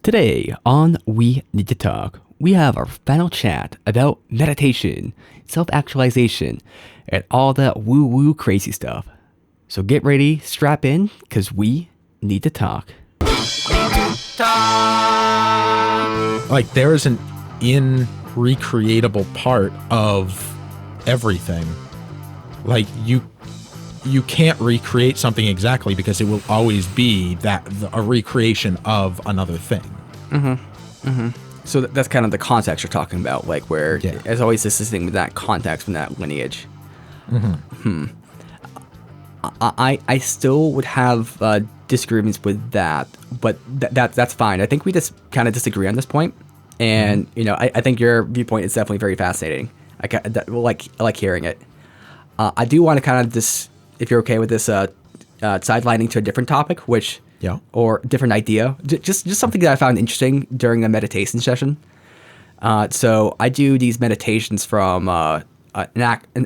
Today on We Need to Talk, we have our final chat about meditation, self-actualization, and all that woo-woo crazy stuff. So get ready, strap in, because we need to talk. Like there is an recreatable part of everything. Like you can't recreate something exactly because it will always be a recreation of another thing. So that's kind of the context you're talking about, like where there's always this thing with that context and that lineage. I still would have disagreements with that, but that's fine. I think we just kind of disagree on this point, and I think your viewpoint is definitely very fascinating. I like hearing it. I do want to kind of just, if you're okay with this, sidelining to a different topic, or a different idea, just something that I found interesting during a meditation session. So I do these meditations from an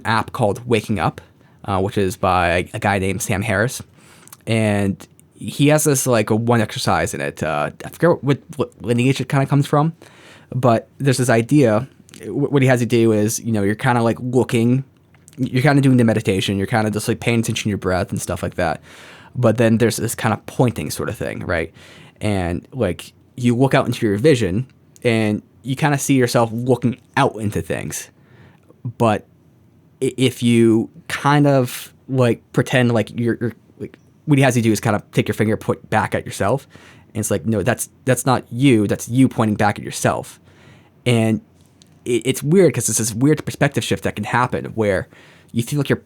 app called Waking Up, which is by a guy named Sam Harris, and he has this like a one exercise in it. I forget what lineage it kind of comes from, but there's this idea. What he has you do is, you're kind of like looking. You're kind of doing the meditation. You're kind of just like paying attention to your breath and stuff like that. But then there's this kind of pointing sort of thing, right? And like you look out into your vision and you kind of see yourself looking out into things. But if you kind of like pretend like you're like, what he has you do is kind of take your finger, point back at yourself. And it's like, no, that's not you. That's you pointing back at yourself. And it's weird because it's this weird perspective shift that can happen where you feel like you're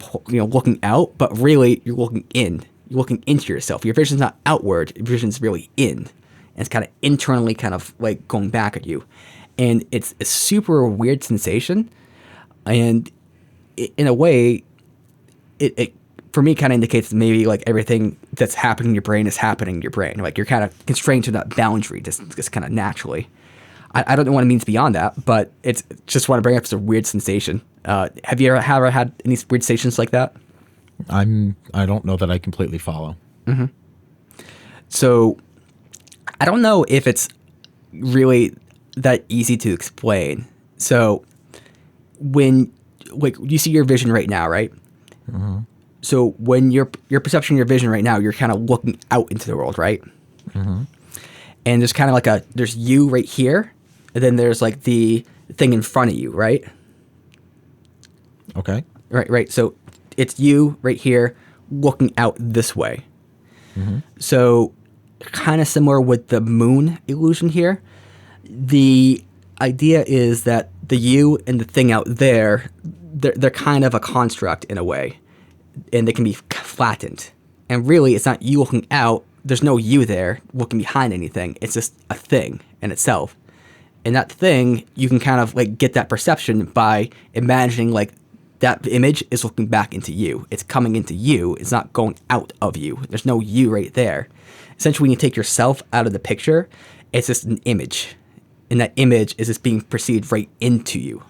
looking out, but really you're looking in. You're looking into yourself. Your vision's not outward. Your vision's really in. And it's kind of internally kind of like going back at you. And it's a super weird sensation. And in a way, it for me kind of indicates maybe like everything that's happening in your brain is happening in your brain. Like you're kind of constrained to that boundary just kind of naturally. I don't know what it means beyond that, but it's just want to bring up it's a weird sensation. Have you ever had any weird sensations like that? I don't know that I completely follow. Mm-hmm. So I don't know if it's really that easy to explain. So when like you see your vision right now, right? Mm-hmm. So when your perception of your vision right now, you're kind of looking out into the world, right? Mm-hmm. And there's kind of like there's you right here, and then there's like the thing in front of you, right? Okay. Right. So it's you right here looking out this way. Mm-hmm. So kind of similar with the moon illusion here. The idea is that the you and the thing out there, they're kind of a construct in a way, and they can be flattened. And really, it's not you looking out. There's no you there looking behind anything. It's just a thing in itself. And that thing, you can kind of like get that perception by imagining like that image is looking back into you. It's coming into you. It's not going out of you. There's no you right there. Essentially, when you take yourself out of the picture, it's just an image. And that image is just being perceived right into you.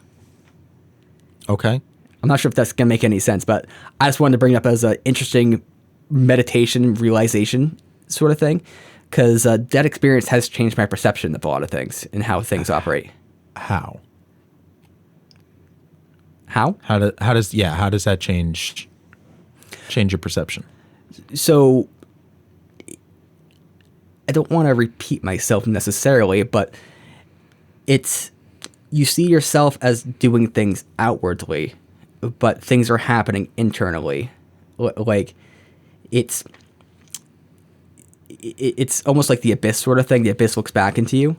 Okay. I'm not sure if that's going to make any sense, but I just wanted to bring it up as an interesting meditation realization sort of thing. Because that experience has changed my perception of a lot of things and how things operate. How? How? How does that change your perception? So I don't want to repeat myself necessarily, but it's you see yourself as doing things outwardly, but things are happening internally. Like it's almost like the abyss sort of thing. The abyss looks back into you.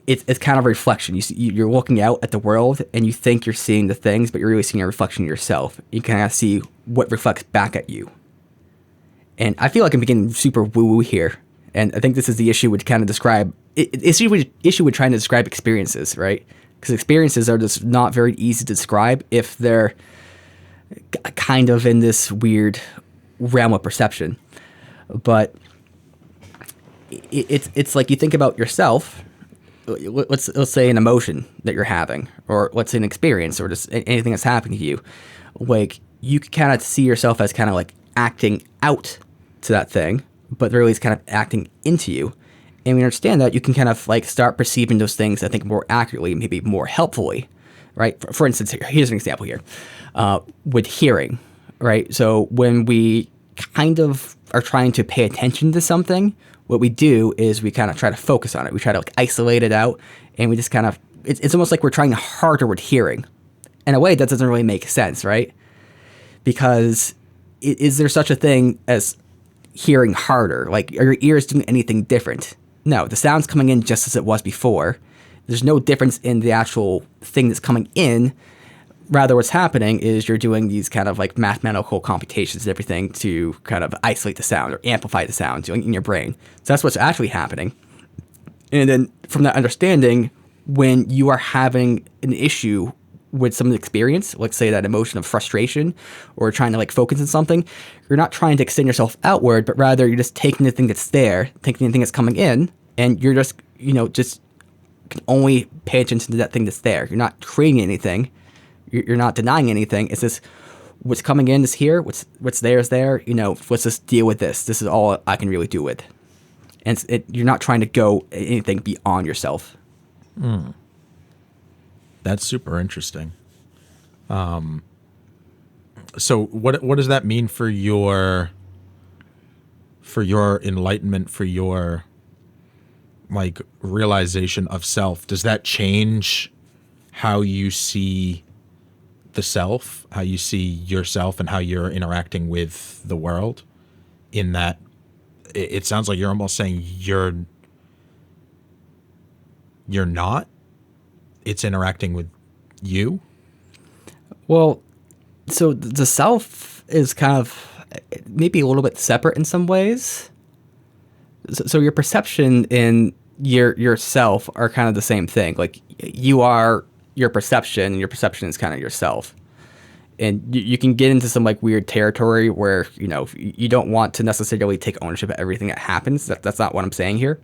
It's kind of a reflection. You're looking out at the world and you think you're seeing the things, but you're really seeing a reflection of yourself. You kind of see what reflects back at you. And I feel like I'm getting super woo-woo here. And I think this is the issue with kind of describe issue with trying to describe experiences, right? Because experiences are just not very easy to describe if they're kind of in this weird realm of perception. But it's like you think about yourself. Let's say an emotion that you're having, or let's say an experience, or just anything that's happening to you. Like you kind of see yourself as kind of like acting out to that thing, but really it's kind of acting into you. And when you understand that, you can kind of like start perceiving those things, I think, more accurately, maybe more helpfully, right? For instance, here's an example here with hearing, right? So when we kind of are trying to pay attention to something, what we do is we kind of try to focus on it. We try to like isolate it out, and we just kind of, it's almost like we're trying harder with hearing. In a way, that doesn't really make sense, right? Because is there such a thing as hearing harder? Like, are your ears doing anything different? No, the sound's coming in just as it was before. There's no difference in the actual thing that's coming in. Rather, what's happening is you're doing these kind of like mathematical computations and everything to kind of isolate the sound or amplify the sound in your brain. So that's what's actually happening. And then from that understanding, when you are having an issue with some experience, let's say that emotion of frustration or trying to like focus on something, you're not trying to extend yourself outward, but rather you're just taking the thing that's there, taking the thing that's coming in, and you're just, just can only pay attention to that thing that's there. You're not creating anything. You're not denying anything. It's just what's coming in is here. What's there is there. Let's just deal with this. This is all I can really do with. And you're not trying to go anything beyond yourself. That's super interesting. So what does that mean for your enlightenment, for your like realization of self? Does that change how you see the self, how you see yourself, and how you're interacting with the world? In that, it sounds like you're almost saying you're not. It's interacting with you. Well, so the self is kind of maybe a little bit separate in some ways. So your perception and yourself are kind of the same thing. Like you are your perception, and your perception is kind of yourself. And you can get into some like weird territory where, you don't want to necessarily take ownership of everything that happens. That's not what I'm saying here.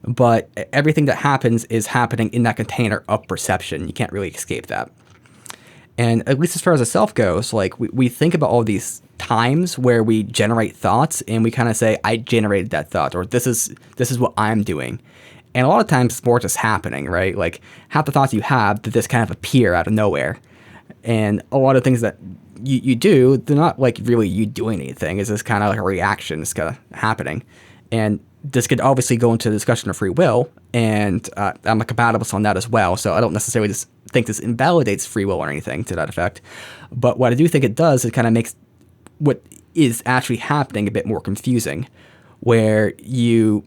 But everything that happens is happening in that container of perception. You can't really escape that. And at least as far as the self goes, like we think about all these times where we generate thoughts and we kind of say, I generated that thought, or this is what I'm doing. And a lot of times it's more just happening, right? Like half the thoughts you have that just kind of appear out of nowhere. And a lot of things that you do, they're not like really you doing anything. It's just kind of like a reaction. It's kind of happening. And this could obviously go into the discussion of free will, and I'm a compatibilist on that as well. So I don't necessarily just think this invalidates free will or anything to that effect. But what I do think it does, it kind of makes what is actually happening a bit more confusing, where you,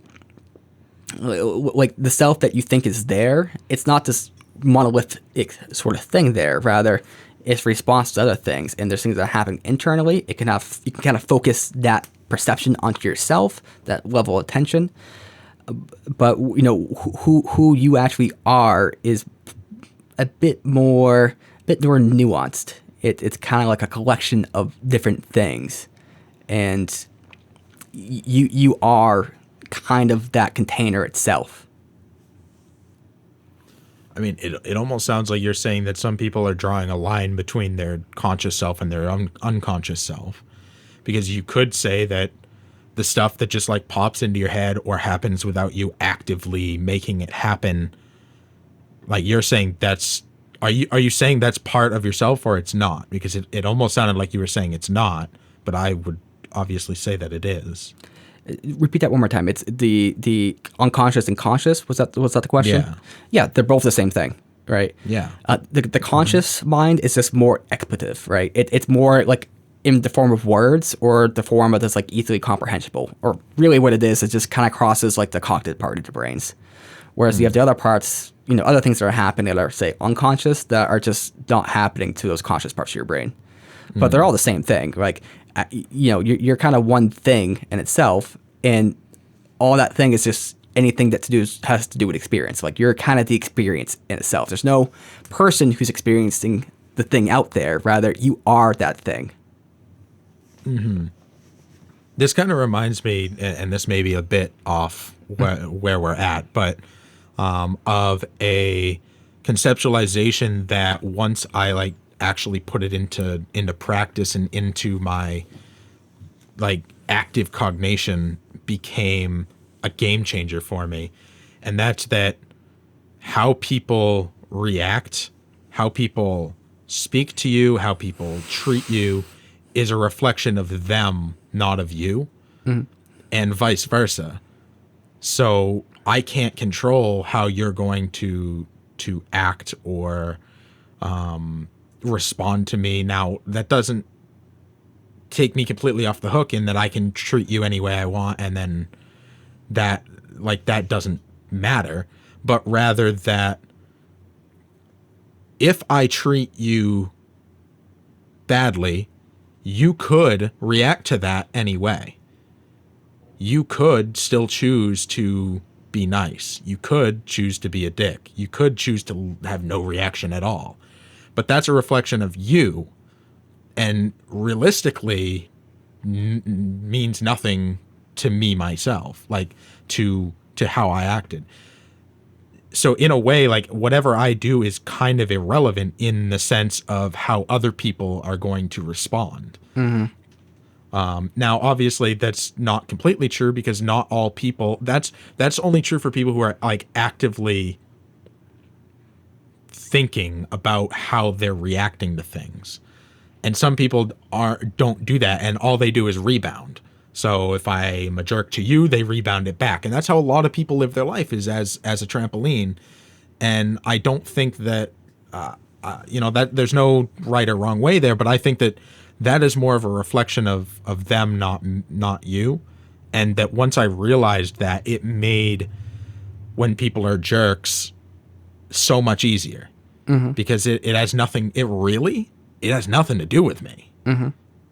like the self that you think is there, it's not this monolithic sort of thing there. Rather, it's response to other things, and there's things that are happening internally. You can kind of focus that perception onto yourself, that level of attention. But who you actually are is a bit more nuanced. It's kind of like a collection of different things, and you are kind of that container itself. I mean, it almost sounds like you're saying that some people are drawing a line between their conscious self and their unconscious self. Because you could say that the stuff that just like pops into your head or happens without you actively making it happen, like you're saying are you saying that's part of yourself or it's not? Because it almost sounded like you were saying it's not, but I would obviously say that it is. Repeat that one more time. It's the unconscious and conscious. Was that the question? Yeah. Yeah, they're both the same thing, right? Yeah. The conscious mind is just more expletive, right? It's more like in the form of words or the form of this like easily comprehensible, or really what it is just kind of crosses like the cognitive part of the brains. Whereas you have the other parts, other things that are happening that are, say, unconscious, that are just not happening to those conscious parts of your brain. But they're all the same thing. Like, you're kind of one thing in itself, and all that thing is just anything that has to do with experience. Like, you're kind of the experience in itself. There's no person who's experiencing the thing out there. Rather, you are that thing. Mm-hmm. This kind of reminds me, and this may be a bit off where we're at, but of a conceptualization that once I like actually put it into practice and into my like active cognition became a game changer for me. And that's that how people react, how people speak to you, how people treat you is a reflection of them, not of you, and vice versa. So I can't control how you're going to act or respond to me. Now, that doesn't take me completely off the hook in that I can treat you any way I want, and then that doesn't matter, but rather that if I treat you badly, you could react to that anyway. You could still choose to be nice. You could choose to be a dick. You could choose to have no reaction at all. But that's a reflection of you, and realistically means nothing to me myself, like to how I acted. So in a way, like whatever I do is kind of irrelevant in the sense of how other people are going to respond. Now, obviously, that's not completely true because not all people. That's only true for people who are like actively thinking about how they're reacting to things, and some people don't do that, and all they do is rebound. So if I'm a jerk to you, they rebound it back, and that's how a lot of people live their life, is as a trampoline. And I don't think that that there's no right or wrong way there, but I think that is more of a reflection of them, not you. And that once I realized that, it made when people are jerks so much easier, because it has nothing. It has nothing to do with me.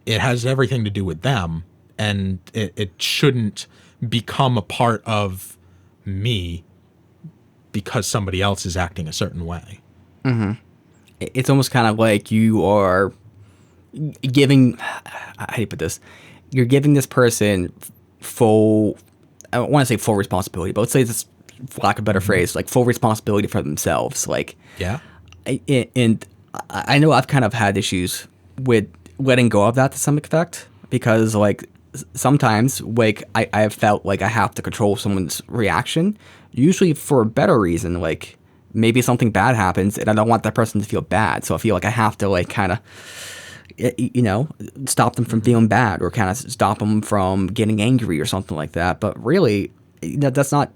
It has everything to do with them, and it shouldn't become a part of me because somebody else is acting a certain way. It's almost kind of like you are giving, how do you put this? You're giving this person full, I don't want to say full responsibility, but let's say this, for lack of a better phrase, like full responsibility for themselves. Like, Yeah. And I know I've kind of had issues with letting go of that to some effect, because like sometimes like I have felt like I have to control someone's reaction, usually for a better reason. Like maybe something bad happens and I don't want that person to feel bad, so I feel like I have to like kind of stop them from feeling bad, or kind of stop them from getting angry or something like that. But really, that's not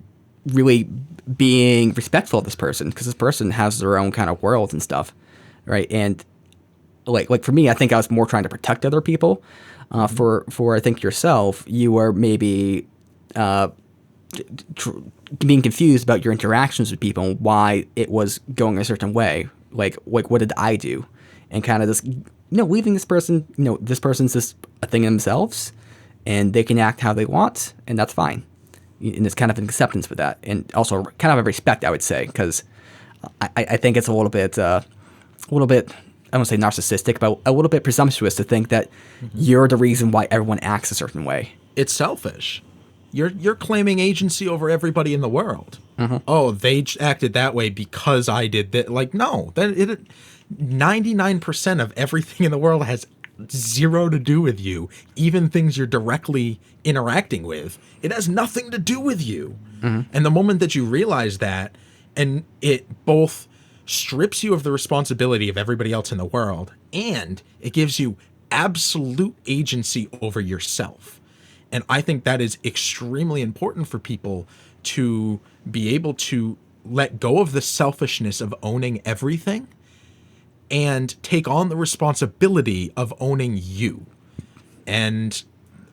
really being respectful of this person, because this person has their own kind of world and stuff, right? And like for me, I think I was more trying to protect other people. For I think yourself, you were maybe being confused about your interactions with people and why it was going a certain way. Like what did I do? And kind of this, leaving this person, this person's just a thing in themselves, and they can act how they want, and that's fine. And it's kind of an acceptance with that, and also kind of a respect, I would say, because I think it's a little bit, I don't say narcissistic, but a little bit presumptuous to think that you're the reason why everyone acts a certain way. It's selfish. You're claiming agency over everybody in the world. Oh, they acted that way because I did that. Like, no, 99% of everything in the world has zero to do with you. Even things you're directly interacting with, it has nothing to do with you. And the moment that you realize that, and it both strips you of the responsibility of everybody else in the world, and it gives you absolute agency over yourself. And I think that is extremely important for people to be able to let go of the selfishness of owning everything and take on the responsibility of owning you. And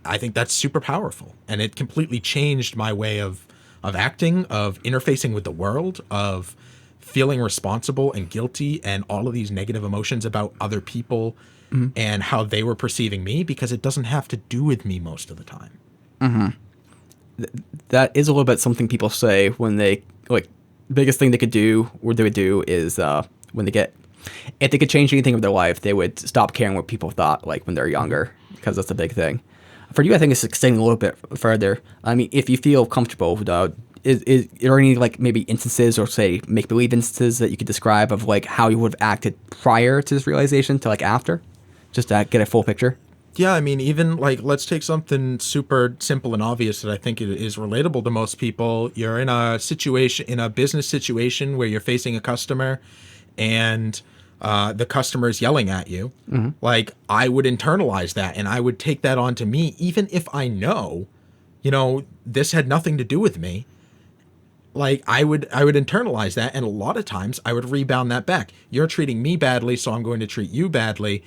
I think that's super powerful. And it completely changed my way of acting, of interfacing with the world, of feeling responsible and guilty and all of these negative emotions about other people and how they were perceiving me, because it doesn't have to do with me most of the time. That is a little bit something people say when they, like, biggest thing they could do, or they would do, is when they get, if they could change anything of their life, they would stop caring what people thought, like when they're younger, because that's a big thing. For you, I think it's extending a little bit further. I mean, if you feel comfortable, is there any, like, maybe instances, or say make-believe instances, that you could describe of like how you would have acted prior to this realization to like after, just to get a full picture? Yeah, I mean, even like, let's take something super simple and obvious that I think is relatable to most people. You're in a situation, in a business situation where you're facing a customer and the customer is yelling at you. Like, I would internalize that and I would take that on to me, even if I know, this had nothing to do with me. Like, I would internalize that, and a lot of times I would rebound that back. You're treating me badly, so I'm going to treat you badly.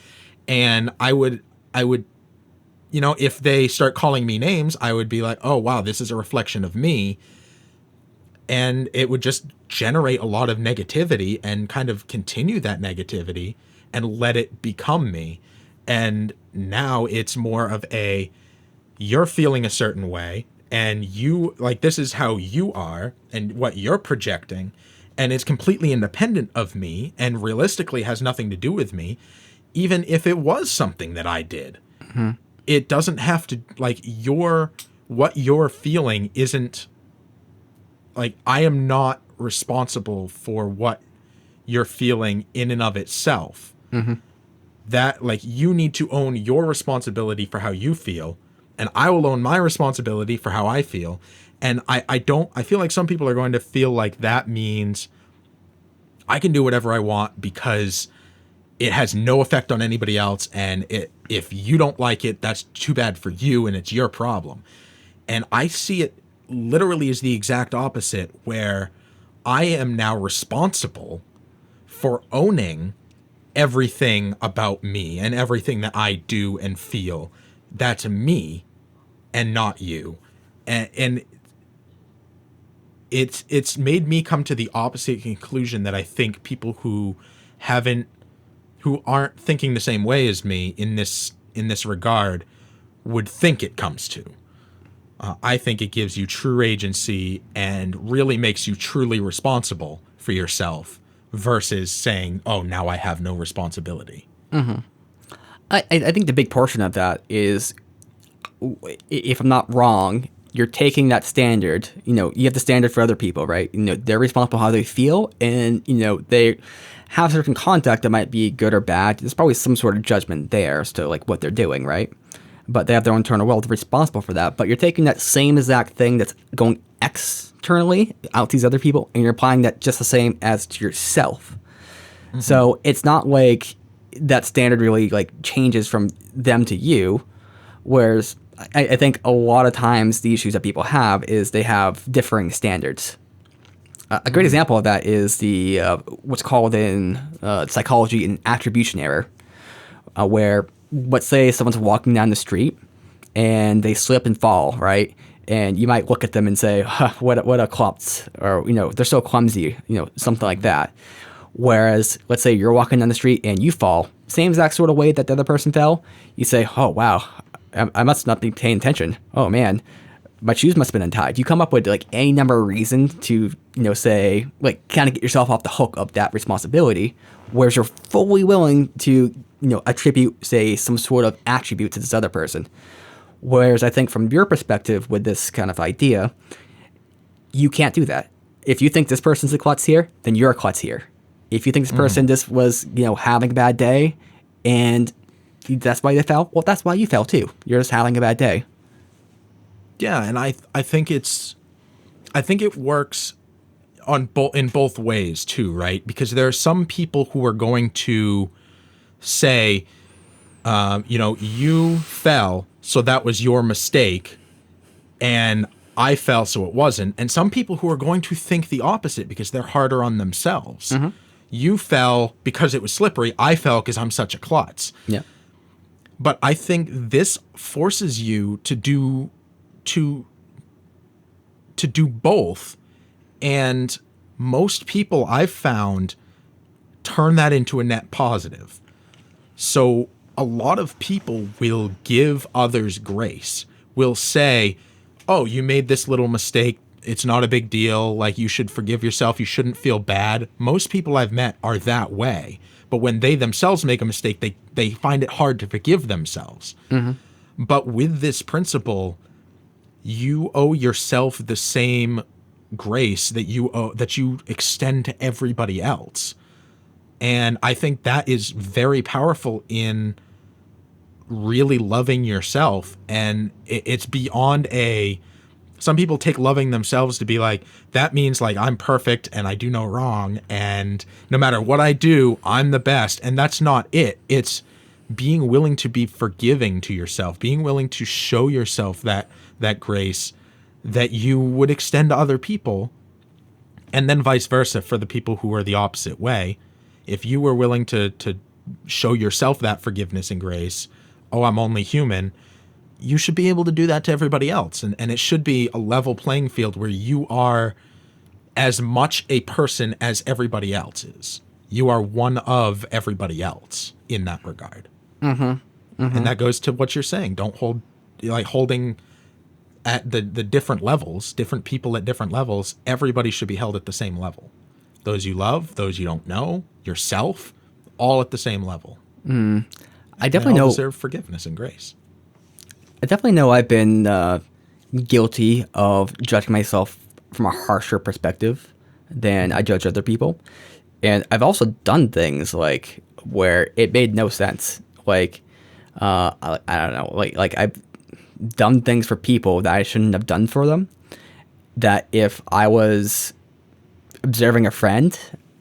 And I would, if they start calling me names, I would be like, oh, wow, this is a reflection of me. And it would just generate a lot of negativity and kind of continue that negativity and let it become me. And now it's more of you're feeling a certain way and you like, this is how you are and what you're projecting. And it's completely independent of me and realistically has nothing to do with me. Even if it was something that I did, it doesn't have to, like, what you're feeling isn't, like, I am not responsible for what you're feeling in and of itself. That, like, you need to own your responsibility for how you feel, and I will own my responsibility for how I feel. And I feel like some people are going to feel like that means I can do whatever I want because it has no effect on anybody else, and if you don't like it, that's too bad for you and it's your problem. And I see it literally as the exact opposite, where I am now responsible for owning everything about me and everything that I do and feel. That's me and not you. And it's made me come to the opposite conclusion that I think people who aren't thinking the same way as me in this regard would think it comes to. I think it gives you true agency and really makes you truly responsible for yourself versus saying, oh, now I have no responsibility. I think the big portion of that is, if I'm not wrong, you're taking that standard, you have the standard for other people, right? They're responsible for how they feel, and, they have certain conduct that might be good or bad. There's probably some sort of judgment there as to, like, what they're doing, right? But they have their own internal world, they're responsible for that. But you're taking that same exact thing that's going externally out to these other people, and you're applying that just the same as to yourself. So it's not like that standard really, like, changes from them to you. Whereas I think a lot of times the issues that people have is they have differing standards. A great example of that is the what's called in psychology an attribution error, where, let's say someone's walking down the street and they slip and fall, right? And you might look at them and say, huh, what a klutz, or, they're so clumsy, something like that. Whereas, let's say you're walking down the street and you fall, same exact sort of way that the other person fell, you say, oh, wow, I must not be paying attention. Oh, man, my shoes must have been untied. You come up with, like, any number of reasons to, say, like, kind of get yourself off the hook of that responsibility, whereas you're fully willing to, attribute, say, some sort of attribute to this other person. Whereas I think from your perspective with this kind of idea, you can't do that. If you think this person's a klutz here, then you're a klutz here. If you think this person just was, having a bad day and that's why they fell, well, that's why you fell too. You're just having a bad day. Yeah, and I think it works in both ways too, right? Because there are some people who are going to say, you fell, so that was your mistake, and I fell, so it wasn't. And some people who are going to think the opposite because they're harder on themselves. You fell because it was slippery. I fell because I'm such a klutz. Yeah. But I think this forces you to do both. And most people I've found turn that into a net positive. So a lot of people will give others grace, will say, oh, you made this little mistake. It's not a big deal. Like, you should forgive yourself. You shouldn't feel bad. Most people I've met are that way. But when they themselves make a mistake, they find it hard to forgive themselves. But with this principle, you owe yourself the same grace that you extend to everybody else. And I think that is very powerful in really loving yourself. And it's beyond some people take loving themselves to be like, that means like I'm perfect and I do no wrong. And no matter what I do, I'm the best. And that's not it. It's being willing to be forgiving to yourself, being willing to show yourself that grace that you would extend to other people. And then vice versa for the people who are the opposite way. If you were willing to show yourself that forgiveness and grace, oh, I'm only human, you should be able to do that to everybody else. And it should be a level playing field where you are as much a person as everybody else is. You are one of everybody else in that regard. And that goes to what you're saying. Don't holding at the different levels, different people at different levels. Everybody should be held at the same level. Those you love, those you don't know, yourself, all at the same level. I definitely know. Deserve forgiveness and grace. I definitely know I've been guilty of judging myself from a harsher perspective than I judge other people. And I've also done things like where it made no sense. Like, I don't know, like I've done things for people that I shouldn't have done for them. That if I was observing a friend,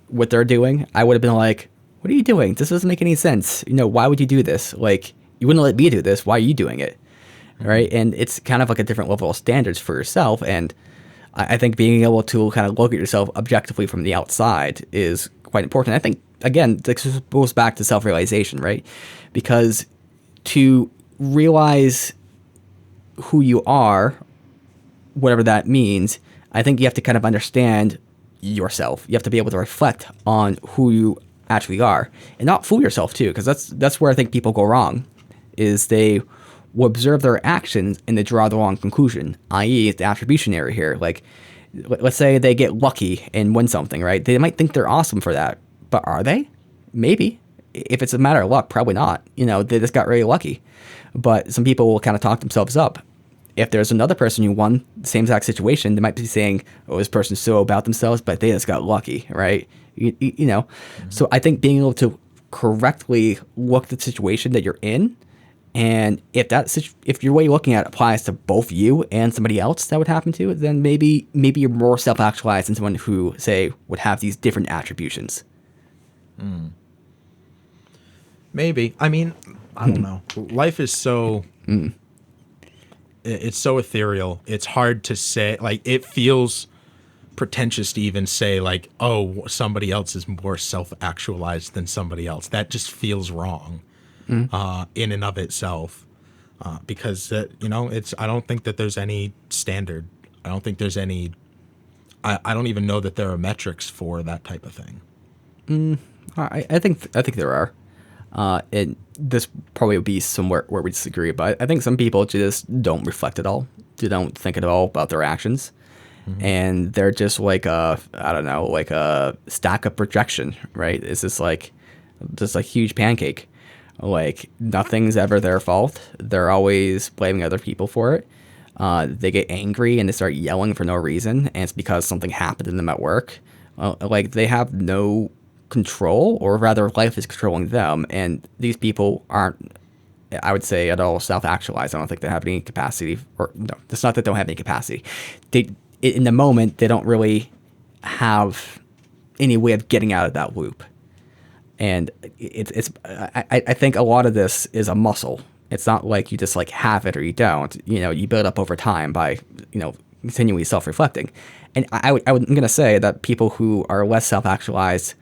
what they're doing, I would have been like, what are you doing? This doesn't make any sense. You know, why would you do this? Like, you wouldn't let me do this. Why are you doing it? Right? And it's kind of like a different level of standards for yourself. And I think being able to kind of look at yourself objectively from the outside is quite important. I think, again, this goes back to self-realization, right? Because to realize who you are, whatever that means, I think you have to kind of understand yourself. You have to be able to reflect on who you actually are and not fool yourself too, because that's where I think people go wrong, is they will observe their actions and they draw the wrong conclusion, i.e. the attribution error here. Like, let's say they get lucky and win something, right? They might think they're awesome for that, but are they? Maybe. If it's a matter of luck, probably not. You know, they just got really lucky. But some people will kind of talk themselves up. If there's another person who won the same exact situation, they might be saying, oh, this person's so about themselves, but they just got lucky, right? You know? So I think being able to correctly look at the situation that you're in, and if your way of looking at it applies to both you and somebody else that would happen to, then maybe you're more self-actualized than someone who, say, would have these different attributions. Maybe. I mean, I don't know. Life is so... It's so ethereal. It's hard to say. Like, it feels pretentious to even say, like, oh, somebody else is more self-actualized than somebody else. That just feels wrong in and of itself. Because, you know, I don't think that there's any standard. I don't think there's any... I don't even know that there are metrics for that type of thing. I think there are. And this probably would be somewhere where we disagree, but I think some people just don't reflect at all. They don't think at all about their actions. And they're just like a stack of projection, right? It's just like a huge pancake. Like, nothing's ever their fault. They're always blaming other people for it. They get angry and they start yelling for no reason, and it's because something happened to them at work. Like, they have no control, or rather life is controlling them, and these people aren't, I would say, at all self-actualized. I don't think they have any capacity, or no, it's not that they don't have any capacity. They, in the moment, they don't really have any way of getting out of that loop. And I think a lot of this is a muscle. It's not like you just like have it or you don't. You know, you build up over time by, you know, continually self-reflecting. And I'm going to say that people who are less self-actualized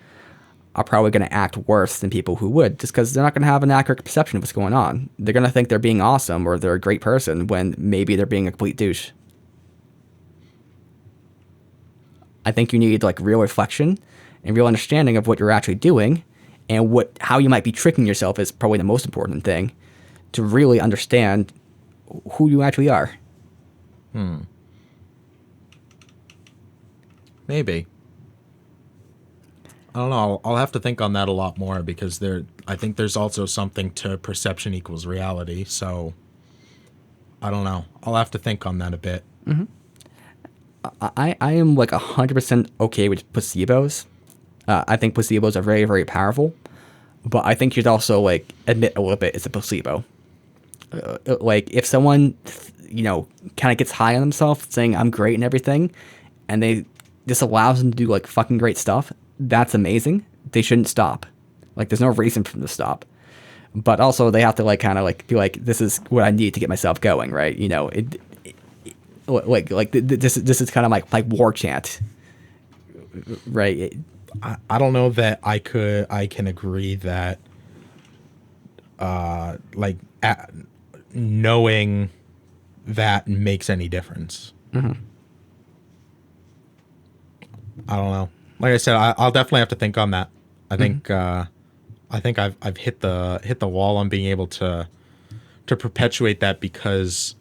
are probably going to act worse than people who would, just because they're not going to have an accurate perception of what's going on. They're going to think they're being awesome or they're a great person when maybe they're being a complete douche. I think you need like real reflection and real understanding of what you're actually doing, and how you might be tricking yourself is probably the most important thing to really understand who you actually are. Maybe. I don't know. I'll have to think on that a lot more, because I think there's also something to perception equals reality. So I don't know. I'll have to think on that a bit. I am like 100% okay with placebos. I think placebos are very, very powerful, but I think you'd also like admit a little bit it's a placebo. Like if someone, kind of gets high on themselves, saying I'm great and everything, and this allows them to do like fucking great stuff, that's amazing. They shouldn't stop. Like there's no reason for them to stop. But also they have to like kind of like be like, this is what I need to get myself going, right? This is kind of like war chant, right? I don't know that I can agree that knowing that makes any difference. Mm-hmm. I don't know. Like I said, I'll definitely have to think on that. I think I've hit the wall on being able to perpetuate that, because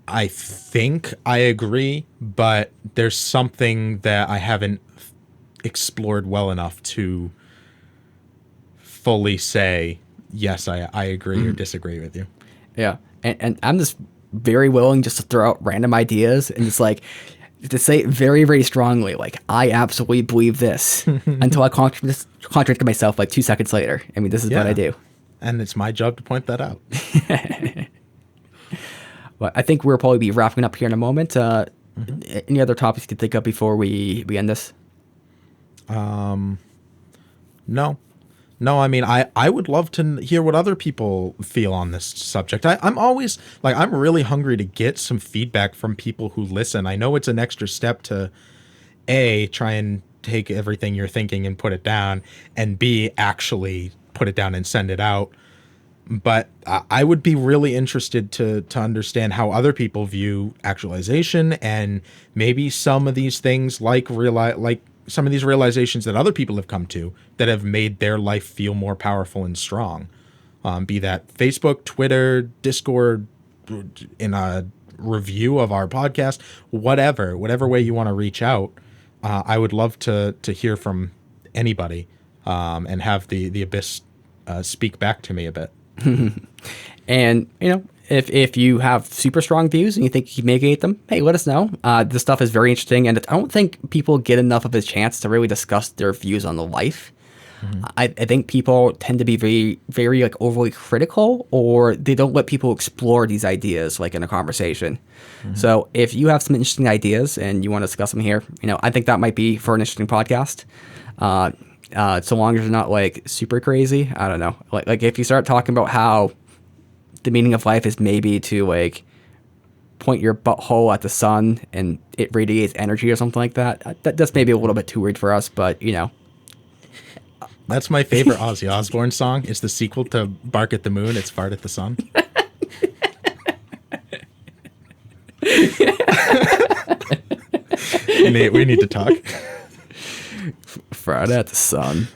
I think I agree, but there's something that I haven't explored well enough to fully say, yes, I agree or disagree with you. Yeah. And I'm just very willing just to throw out random ideas and just like to say it very, very strongly, like, I absolutely believe this until I contradict myself like 2 seconds later. I mean, this is what I do. And it's my job to point that out. Well, I think we'll probably be wrapping up here in a moment. Any other topics you could think of before we end this? No. I mean, I would love to hear what other people feel on this subject. I'm always like, I'm really hungry to get some feedback from people who listen. I know it's an extra step to try and take everything you're thinking and put it down, and B, actually put it down and send it out. But I would be really interested to understand how other people view actualization, and maybe some of these things like some of these realizations that other people have come to that have made their life feel more powerful and strong. Be that Facebook, Twitter, Discord, in a review of our podcast, whatever way you want to reach out. I would love to hear from anybody, and have the Abyss speak back to me a bit. And, if you have super strong views and you think you can mitigate them, hey, let us know. This stuff is very interesting, and I don't think people get enough of a chance to really discuss their views on the life. Mm-hmm. I think people tend to be very, very like overly critical, or they don't let people explore these ideas like in a conversation. Mm-hmm. So if you have some interesting ideas and you want to discuss them here, I think that might be for an interesting podcast. So long as you're not like super crazy. I don't know. Like if you start talking about how the meaning of life is maybe to like point your butthole at the sun and it radiates energy or something like that, that's maybe a little bit too weird for us, but That's my favorite Ozzy Osbourne song. It's the sequel to Bark at the Moon. It's Fart at the Sun. Nate, we need to talk. Fart at the sun.